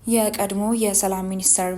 የቀድሞ የሰላም ሚኒስትር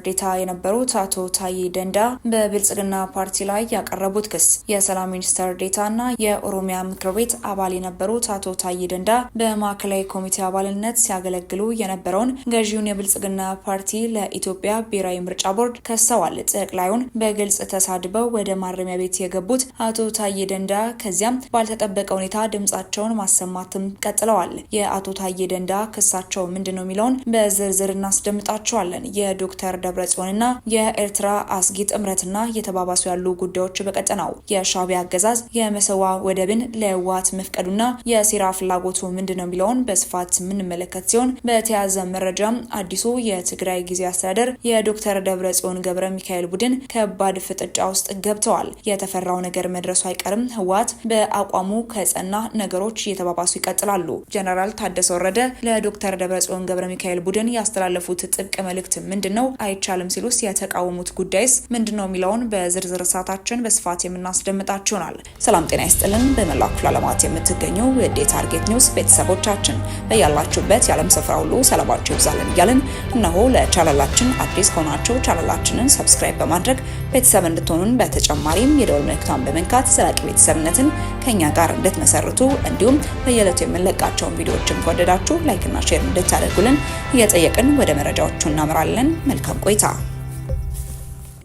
ዴኤታ የነበሩት አቶ ታዬ ደንዳ በብልጽግና ፓርቲ ላይ ያቀረቡት ክስ። የሰላም ሚኒስትር ዴኤታና የኦሮሚያ ምክር ቤት አባል የነበሩት አቶ ታዬ ደንዳ በማዕከላዊ ኮሚቴ አባልነት ሲያገለግሉ የነበረውን ገዢውን የብልጽግና ፓርቲ ለኢትዮጵያ ብሔራዊ ምርጫ ቦርድ ከሰዋል። ጠቅላዩን በግልጽ ተሳድበው ወደ ማረሚያ ቤት የገቡት አቶ ታዬ ደንዳ ከዚያም ባልተጠበቀ ሁኔታ ድምጻቸውን ማሰማትም ቀጥለዋል። የአቶ ታዬ ደንዳ ክሳቸው ምንድነው የሚለውን በዝርዝር እናስደምጣቸዋለን። የዶክተር ደብረጽዮንና የኤርትራ አስጊ ጥምረትና የተባባሱ ያሉ ጉዳዮች በቀጠናው የሻዕቢያ አገዛዝ የመሰዋ ወደብን ለህወሓት መፍቀዱና የሴራ ፍላጎቱ ምንድነው የሚለውን በስፋት የምንመለከት ሲሆን በተያያዘ መረጃም አዲሱ የትግራይ ጊዜያዊ አስተዳደር የዶክተር ደብረጽዮን ገብረ ሚካኤል ቡድን ከባድ ፍጥጫ ውስጥ ገብተዋል። የተፈራው ነገር መድረሱ አይቀርም። ህወሓት በአቋሙ ከጸና ነገሮች እየተባባሱ ይቀጥላሉ። ጀነራል ታደሰ ወረደ ለዶክተር ደብረጽዮን ገብረ ሚካኤል ቡድን ያስተላለፉት ጥብቅ መልእክት ምንድነው? አይቻልም ሲሉስ የተቃወሙት ጉዳይስ ምንድነው የሚለውን በዝርዝር ሰዓታችን በስፋት የምናስደምጣችሁናል። ሰላም ጤና ይስጥልን። በመላው ክፍለ ዓለማት የምትገኙ የዴ ታርጌት ኒውስ ቤተሰቦቻችን በያላችሁበት የዓለም ስፍራ ሁሉ ሰላማችሁ ይብዛልን እያልን እነሆ ለቻናላችን አዲስ ከሆናችሁ ቻናላችንን ሰብስክራይብ በማድረግ ቤተሰብ እንድትሆኑን በተጨማሪም የደወል ምልክቱን በመንካት ዘላቂ ቤተሰብነትን ከኛ ጋር እንድትመሰርቱ እንዲሁም በየዕለቱ የምንለቃቸውን ቪዲዮዎችን ከወደዳችሁ ላይክና ሼር እንድታደርጉልን እየጠየቅን ወደ መረጃዎቹ እናመራለን። መልካም ቆይታ።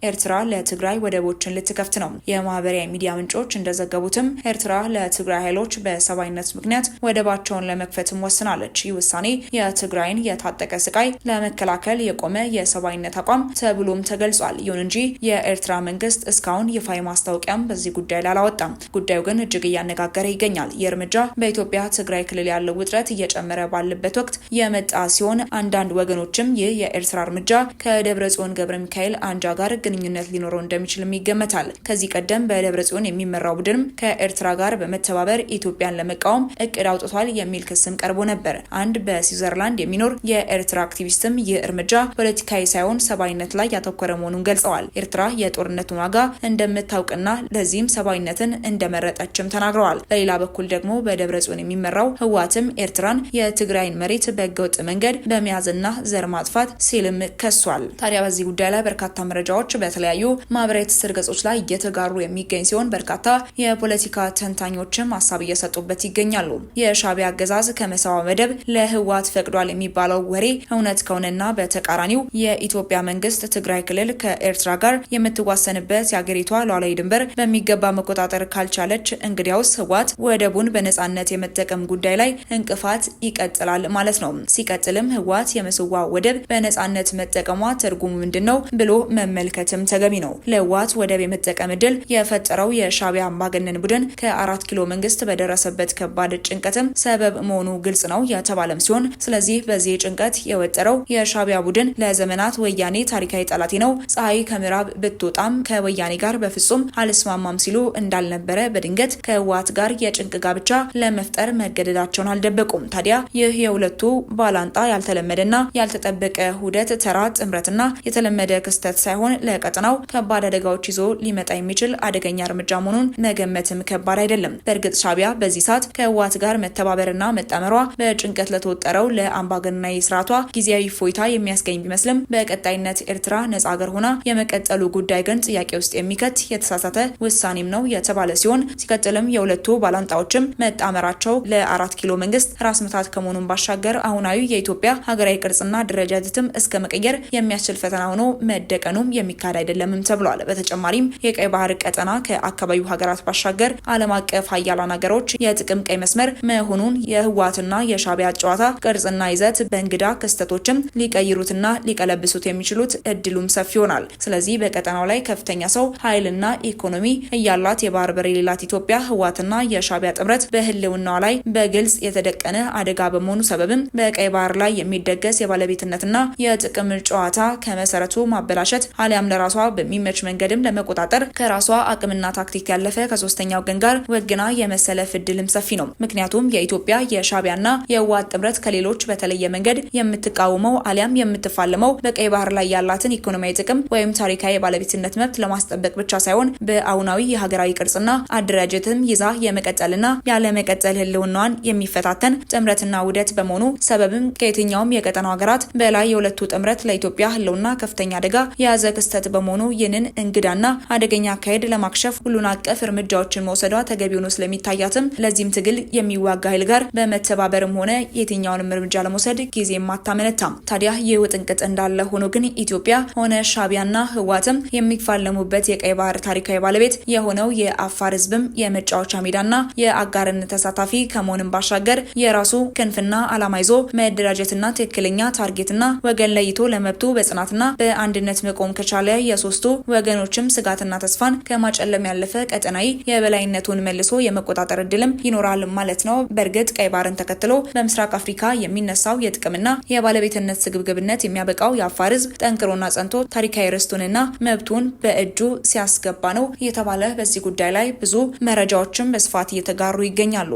ኤርትራ ለትግራይ ወደቦችን ልትከፍት ነው። የማህበራዊ ሚዲያ ምንጮች እንደዘገቡትም ኤርትራ ለትግራይ ኃይሎች በሰብአዊነት ምክንያት ወደባቸውን ለመክፈትም ወስናለች። ይህ ውሳኔ የትግራይን የታጠቀ ስቃይ ለመከላከል የቆመ የሰብአዊነት አቋም ተብሎም ተገልጿል። ይሁን እንጂ የኤርትራ መንግስት እስካሁን ይፋዊ ማስታወቂያም በዚህ ጉዳይ ላይ አላወጣም። ጉዳዩ ግን እጅግ እያነጋገረ ይገኛል። ይህ እርምጃ በኢትዮጵያ ትግራይ ክልል ያለው ውጥረት እየጨመረ ባለበት ወቅት የመጣ ሲሆን አንዳንድ ወገኖችም ይህ የኤርትራ እርምጃ ከደብረጽዮን ገብረ ሚካኤል አንጃ ጋር ግንኙነት ሊኖረው እንደሚችልም ይገመታል። ከዚህ ቀደም በደብረጽዮን የሚመራው ቡድን ከኤርትራ ጋር በመተባበር ኢትዮጵያን ለመቃወም እቅድ አውጥቷል የሚል ክስም ቀርቦ ነበር። አንድ በስዊዘርላንድ የሚኖር የኤርትራ አክቲቪስትም ይህ እርምጃ ፖለቲካዊ ሳይሆን ሰብአዊነት ላይ ያተኮረ መሆኑን ገልጸዋል። ኤርትራ የጦርነቱን ዋጋ እንደምታውቅና ለዚህም ሰብአዊነትን እንደመረጠችም ተናግረዋል። በሌላ በኩል ደግሞ በደብረጽዮን የሚመራው ህወሓትም ኤርትራን የትግራይን መሬት በህገወጥ መንገድ በመያዝና ዘር ማጥፋት ሲልም ከሷል። ታዲያ በዚህ ጉዳይ ላይ በርካታ መረጃዎች በተለያዩ ማህበራዊ ትስስር ገጾች ላይ እየተጋሩ የሚገኝ ሲሆን በርካታ የፖለቲካ ተንታኞችም ሀሳብ እየሰጡበት ይገኛሉ። የሻዕቢያ አገዛዝ ከመሰዋ ወደብ ለህወሓት ፈቅዷል የሚባለው ወሬ እውነት ከሆነና በተቃራኒው የኢትዮጵያ መንግስት ትግራይ ክልል ከኤርትራ ጋር የምትዋሰንበት የአገሪቷ ሉዓላዊ ድንበር በሚገባ መቆጣጠር ካልቻለች እንግዲያውስ ህወሓት ወደቡን በነጻነት የመጠቀም ጉዳይ ላይ እንቅፋት ይቀጥላል ማለት ነው። ሲቀጥልም ህወሓት የመሰዋ ወደብ በነጻነት መጠቀሟ ትርጉሙ ምንድነው ብሎ መመልከት ተገቢ ነው። ለህወሓት ወደብ የመጠቀም እድል የፈጠረው የሻዕቢያ አምባገነን ቡድን ከ4 ኪሎ መንግስት በደረሰበት ከባድ ጭንቀትም ሰበብ መሆኑ ግልጽ ነው የተባለም ሲሆን ስለዚህ በዚህ ጭንቀት የወጠረው የሻዕቢያ ቡድን ለዘመናት ወያኔ ታሪካዊ ጠላቴ ነው፣ ፀሐይ ከምዕራብ ብትወጣም ከወያኔ ጋር በፍጹም አልስማማም ሲሉ እንዳልነበረ በድንገት ከህወሓት ጋር የጭንቅ ጋብቻ ለመፍጠር መገደዳቸውን አልደበቁም። ታዲያ ይህ የሁለቱ ባላንጣ ያልተለመደና ያልተጠበቀ ሁደት ተራ ጥምረትና የተለመደ ክስተት ሳይሆን ለቀጠናው ከባድ አደጋዎች ይዞ ሊመጣ የሚችል አደገኛ እርምጃ መሆኑን መገመትም ከባድ አይደለም። በእርግጥ ሻዕቢያ በዚህ ሰዓት ከህወሓት ጋር መተባበርና መጣመሯ በጭንቀት ለተወጠረው ለአምባገነናዊ ስርዓቷ ጊዜያዊ ፎይታ የሚያስገኝ ቢመስልም በቀጣይነት ኤርትራ ነጻ ሀገር ሆና የመቀጠሉ ጉዳይ ግን ጥያቄ ውስጥ የሚከት የተሳሳተ ውሳኔም ነው የተባለ ሲሆን ሲቀጥልም የሁለቱ ባላንጣዎችም መጣመራቸው ለ4 ኪሎ መንግስት ራስ ምታት ከመሆኑን ባሻገር አሁናዊ የኢትዮጵያ ሀገራዊ ቅርጽና ደረጃጀትም እስከ መቀየር የሚያስችል ፈተና ሆኖ መደቀኑም የሚካድ አይደለምም ተብሏል። በተጨማሪም የቀይ ባህር ቀጠና ከአካባቢው ሀገራት ባሻገር ዓለም አቀፍ ሀያላን ሀገሮች የጥቅም ቀይ መስመር መሆኑን የህወሓትና የሻዕቢያ ጨዋታ ቅርጽና ይዘት በእንግዳ ክስተቶችም ሊቀይሩትና ሊቀለብሱት የሚችሉት እድሉም ሰፊ ይሆናል። ስለዚህ በቀጠናው ላይ ከፍተኛ ሰው ኃይልና ኢኮኖሚ እያላት የባህር በር የሌላት ኢትዮጵያ ህወሓትና የሻዕቢያ ጥምረት በህልውናዋ ላይ በግልጽ የተደቀነ አደጋ በመሆኑ ሰበብም በቀይ ባህር ላይ የሚደገስ የባለቤትነትና የጥቅም ጨዋታ ከመሰረቱ ማበላሸት አሊያም ለራሷ በሚመች መንገድም ለመቆጣጠር ከራሷ አቅምና ታክቲክ ያለፈ ከሶስተኛ ወገን ጋር ወግና የመሰለፍ እድልም ሰፊ ነው። ምክንያቱም የኢትዮጵያ የሻዕቢያና የህወሓት ጥምረት ከሌሎች በተለየ መንገድ የምትቃወመው አሊያም የምትፋለመው በቀይ ባህር ላይ ያላትን ኢኮኖሚያዊ ጥቅም ወይም ታሪካዊ ባለቤትነት መብት ለማስጠበቅ ብቻ ሳይሆን በአሁናዊ የሀገራዊ ቅርጽና አደራጀትም ይዛ የመቀጠልና ያለመቀጠል ህልውናዋን የሚፈታተን ጥምረትና ውህደት በመሆኑ ሰበብም ከየትኛውም የቀጠናው ሀገራት በላይ የሁለቱ ጥምረት ለኢትዮጵያ ህልውና ከፍተኛ አደጋ የያዘ ክስተት በመሆኑ ይህንን እንግዳና አደገኛ አካሄድ ለማክሸፍ ሁሉን አቀፍ እርምጃዎችን መውሰዷ ተገቢ ሆኖ ስለሚታያትም ለዚህም ትግል የሚዋጋ ኃይል ጋር በመተባበርም ሆነ የትኛውንም እርምጃ ለመውሰድ ጊዜ ማታመነታም። ታዲያ ይህ ውጥንቅጥ እንዳለ ሆኖ ግን ኢትዮጵያ ሆነ ሻዕቢያና ህወሓትም የሚፋለሙበት የቀይ ባህር ታሪካዊ ባለቤት የሆነው የአፋር ህዝብም የመጫወቻ ሜዳና የአጋርነት ተሳታፊ ከመሆንም ባሻገር የራሱ ክንፍና ዓላማ ይዞ መደራጀትና ትክክለኛ ታርጌትና ወገን ለይቶ ለመብቱ በጽናትና በአንድነት መቆም ከቻለ የሶስቱ ወገኖችም ስጋትና ተስፋን ከማጨለም ያለፈ ቀጠናዊ የበላይነቱን መልሶ የመቆጣጠር እድልም ይኖራል ማለት ነው። በእርግጥ ቀይ ባህርን ተከትሎ በምስራቅ አፍሪካ የሚነሳው የጥቅምና የባለቤትነት ስግብግብነት የሚያበቃው የአፋር ህዝብ ጠንክሮና ጸንቶ ታሪካዊ ርስቱንና መብቱን በእጁ ሲያስገባ ነው የተባለ በዚህ ጉዳይ ላይ ብዙ መረጃዎችም በስፋት እየተጋሩ ይገኛሉ።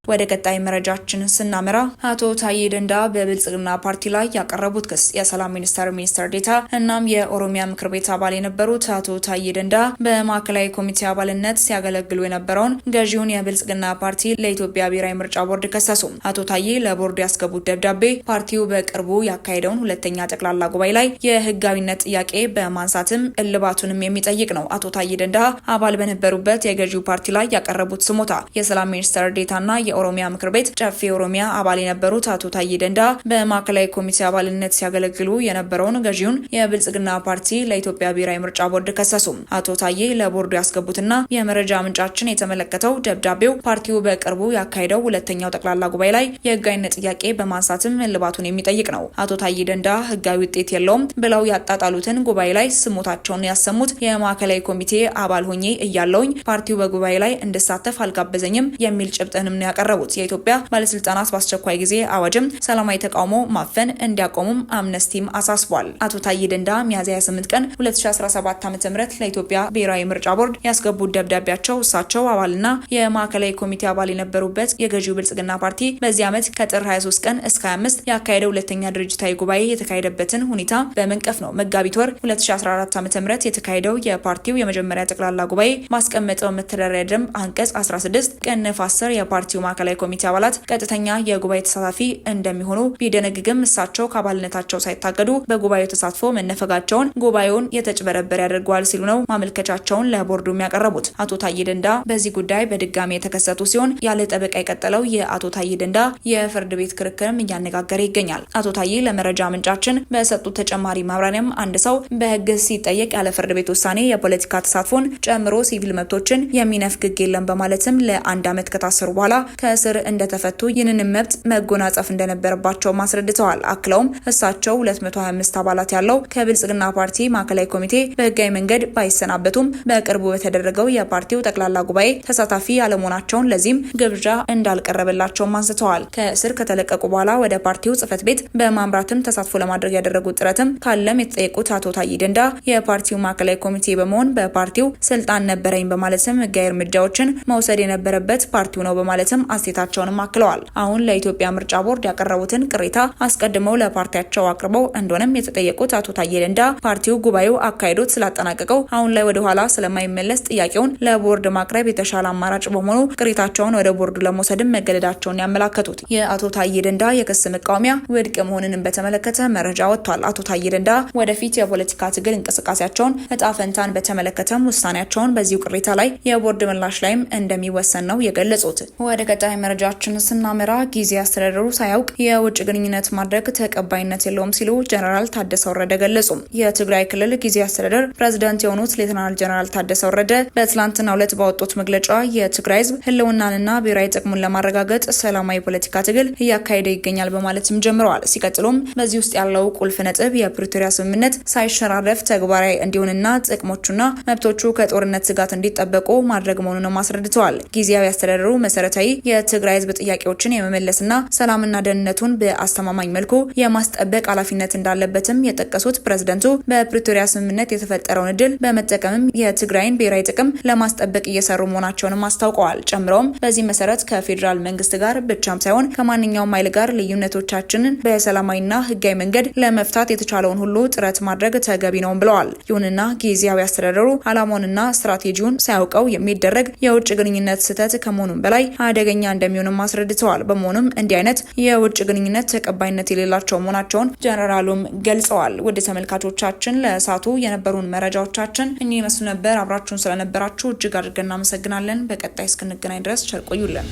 ወደ ቀጣይ መረጃችን ስናመራ አቶ ታዬ ደንዳ በብልጽግና ፓርቲ ላይ ያቀረቡት ክስ የሰላም ሚኒስትር ዴኤታ እናም የኦሮሚያ ምክር ቤት አባል የነበሩት አቶ ታዬ ደንዳ በማዕከላዊ ኮሚቴ አባልነት ሲያገለግሉ የነበረውን ገዢውን የብልጽግና ፓርቲ ለኢትዮጵያ ብሔራዊ ምርጫ ቦርድ ከሰሱ። አቶ ታዬ ለቦርዱ ያስገቡት ደብዳቤ ፓርቲው በቅርቡ ያካሄደውን ሁለተኛ ጠቅላላ ጉባኤ ላይ የህጋዊነት ጥያቄ በማንሳትም እልባቱንም የሚጠይቅ ነው። አቶ ታዬ ደንዳ አባል በነበሩበት የገዢው ፓርቲ ላይ ያቀረቡት ስሞታ የሰላም ሚኒስትር ዴኤታና የኦሮሚያ ምክር ቤት ጨፌ ኦሮሚያ አባል የነበሩት አቶ ታዬ ደንዳ በማዕከላዊ ኮሚቴ አባልነት ሲያገለግሉ የነበረውን ገዢውን የብልጽግና ፓርቲ ለኢትዮጵያ ብሔራዊ ምርጫ ቦርድ ከሰሱ። አቶ ታዬ ለቦርዱ ያስገቡትና የመረጃ ምንጫችን የተመለከተው ደብዳቤው ፓርቲው በቅርቡ ያካሄደው ሁለተኛው ጠቅላላ ጉባኤ ላይ የህጋዊነት ጥያቄ በማንሳትም እልባቱን የሚጠይቅ ነው። አቶ ታዬ ደንዳ ህጋዊ ውጤት የለውም ብለው ያጣጣሉትን ጉባኤ ላይ ስሞታቸውን ያሰሙት የማዕከላዊ ኮሚቴ አባል ሆኜ እያለውኝ ፓርቲው በጉባኤ ላይ እንድሳተፍ አልጋበዘኝም የሚል ጭብጥንም ያቀረቡት የኢትዮጵያ ባለስልጣናት በአስቸኳይ ጊዜ አዋጅም ሰላማዊ ተቃውሞ ማፈን እንዲያቆሙም አምነስቲም አሳስቧል። አቶ ታዬ ደንዳ ሚያዝያ 28 ቀን 2017 ዓ.ም ለኢትዮጵያ ብሔራዊ ምርጫ ቦርድ ያስገቡት ደብዳቤያቸው እሳቸው አባልና የማዕከላዊ ኮሚቴ አባል የነበሩበት የገዢው ብልጽግና ፓርቲ በዚህ ዓመት ከጥር 23 ቀን እስከ 25 ያካሄደው ሁለተኛ ድርጅታዊ ጉባኤ የተካሄደበትን ሁኔታ በመንቀፍ ነው። መጋቢት ወር 2014 ዓ.ም የተካሄደው የፓርቲው የመጀመሪያ ጠቅላላ ጉባኤ ማስቀመጠው መተዳደሪያ ደንብ አንቀጽ 16 ቅንፍ 10 የፓርቲው ማዕከላዊ ኮሚቴ አባላት ቀጥተኛ የጉባኤ ተሳታፊ እንደሚሆኑ ቢደነግግም እሳቸው ከአባልነታቸው ሳይታገዱ በጉባኤው ተሳትፎ መነፈጋቸውን ጉባኤውን የተጭበረበረ ያደርገዋል ሲሉ ነው ማመልከቻቸውን ለቦርዱ የሚያቀርቡት። አቶ ታዬ ደንዳ በዚህ ጉዳይ በድጋሚ የተከሰቱ ሲሆን ያለ ጠበቃ የቀጠለው የአቶ ታዬ ደንዳ የፍርድ ቤት ክርክርም እያነጋገረ ይገኛል። አቶ ታዬ ለመረጃ ምንጫችን በሰጡት ተጨማሪ ማብራሪያም አንድ ሰው በህግ ሲጠየቅ ያለ ፍርድ ቤት ውሳኔ የፖለቲካ ተሳትፎን ጨምሮ ሲቪል መብቶችን የሚነፍግ ህግ የለም በማለትም ለአንድ ዓመት ከታሰሩ በኋላ ከእስር እንደተፈቱ ይህንን መብት መጎናጸፍ እንደነበረባቸው አስረድተዋል። አክለውም እሳቸው 225 አባላት ያለው ከብልጽግና ፓርቲ ማዕከላዊ ኮሚቴ በህጋዊ መንገድ ባይሰናበቱም በቅርቡ በተደረገው የፓርቲው ጠቅላላ ጉባኤ ተሳታፊ ያለመሆናቸውን ለዚህም ግብዣ እንዳልቀረበላቸውም አንስተዋል። ከእስር ከተለቀቁ በኋላ ወደ ፓርቲው ጽህፈት ቤት በማምራትም ተሳትፎ ለማድረግ ያደረጉት ጥረትም ካለም የተጠየቁት አቶ ታዬ ደንዳ የፓርቲው ማዕከላዊ ኮሚቴ በመሆን በፓርቲው ስልጣን ነበረኝ በማለትም ህጋዊ እርምጃዎችን መውሰድ የነበረበት ፓርቲው ነው በማለትም አስተያየታቸውንም አክለዋል። አሁን ለኢትዮጵያ ምርጫ ቦርድ ያቀረቡትን ቅሬታ አስቀድመው ለፓርቲያቸው አቅርበው እንደሆነም የተጠየቁት አቶ ታዬ ደንዳ ፓርቲው ጉባኤው አካሄዶት ስላጠናቀቀው አሁን ላይ ወደ ኋላ ስለማይመለስ ጥያቄውን ለቦርድ ማቅረብ የተሻለ አማራጭ በመሆኑ ቅሬታቸውን ወደ ቦርዱ ለመውሰድም መገደዳቸውን ያመላከቱት የአቶ ታዬ ደንዳ የክስ መቃወሚያ ውድቅ መሆኑንም በተመለከተ መረጃ ወጥቷል። አቶ ታዬ ደንዳ ወደፊት የፖለቲካ ትግል እንቅስቃሴያቸውን እጣ ፈንታን በተመለከተም ውሳኔያቸውን በዚሁ ቅሬታ ላይ የቦርድ ምላሽ ላይም እንደሚወሰን ነው የገለጹት። ወደ ቀጣይ መረጃችን ስናመራ ጊዜ አስተዳደሩ ሳያውቅ የውጭ ግንኙነት ማድረግ ተቀባይነት የለውም ሲሉ ጀነራል ታደሰ ወረደ ገለጹ። የትግራይ ክልል ጊዜ አስተዳደር ፕሬዝዳንት የሆኑት ሌተናል ጀነራል ታደሰ ወረደ በትላንትናው ዕለት ባወጡት መግለጫ የትግራይ ህዝብ ህልውናንና ብሔራዊ ጥቅሙን ለማረጋገጥ ሰላማዊ ፖለቲካ ትግል እያካሄደ ይገኛል በማለትም ጀምረዋል። ሲቀጥሉም በዚህ ውስጥ ያለው ቁልፍ ነጥብ የፕሪቶሪያ ስምምነት ሳይሸራረፍ ተግባራዊ እንዲሆንና ጥቅሞቹና መብቶቹ ከጦርነት ስጋት እንዲጠበቁ ማድረግ መሆኑንም አስረድተዋል። ጊዜያዊ አስተዳደሩ መሰረታዊ የትግራይ ህዝብ ጥያቄዎችን የመመለስና ሰላምና ደህንነቱን በአስተማማኝ መልኩ የማስጠበቅ ኃላፊነት እንዳለበትም የጠቀሱት ፕሬዝደንቱ በፕሪቶሪያ ስምምነት የተፈጠረውን እድል በመጠቀምም የትግራይን ብሔራዊ ጥቅም ለማስጠበቅ እየሰሩ መሆናቸውንም አስታውቀዋል። ጨምረውም በዚህ መሰረት ከፌዴራል መንግስት ጋር ብቻም ሳይሆን ከማንኛውም ኃይል ጋር ልዩነቶቻችንን በሰላማዊና ህጋዊ መንገድ ለመፍታት የተቻለውን ሁሉ ጥረት ማድረግ ተገቢ ነው ብለዋል። ይሁንና ጊዜያዊ አስተዳደሩ ዓላማውንና ስትራቴጂውን ሳያውቀው የሚደረግ የውጭ ግንኙነት ስህተት ከመሆኑም በላይ አደገኛ እንደሚሆንም አስረድተዋል። በመሆኑም እንዲህ አይነት የውጭ ግንኙነት ተቀባይነት የሌላቸው መሆናቸውን ጀነራሉም ገልጸዋል። ውድ ተመልካቾቻችን ለእሳቱ የነበሩን መረጃዎቻችን እኚህ ይመስሉ ነበር። አብራችሁን ስለነበራችሁ እጅግ አድርገን እናመሰግናለን። በቀጣይ እስክንገናኝ ድረስ ቸር ቆዩልን።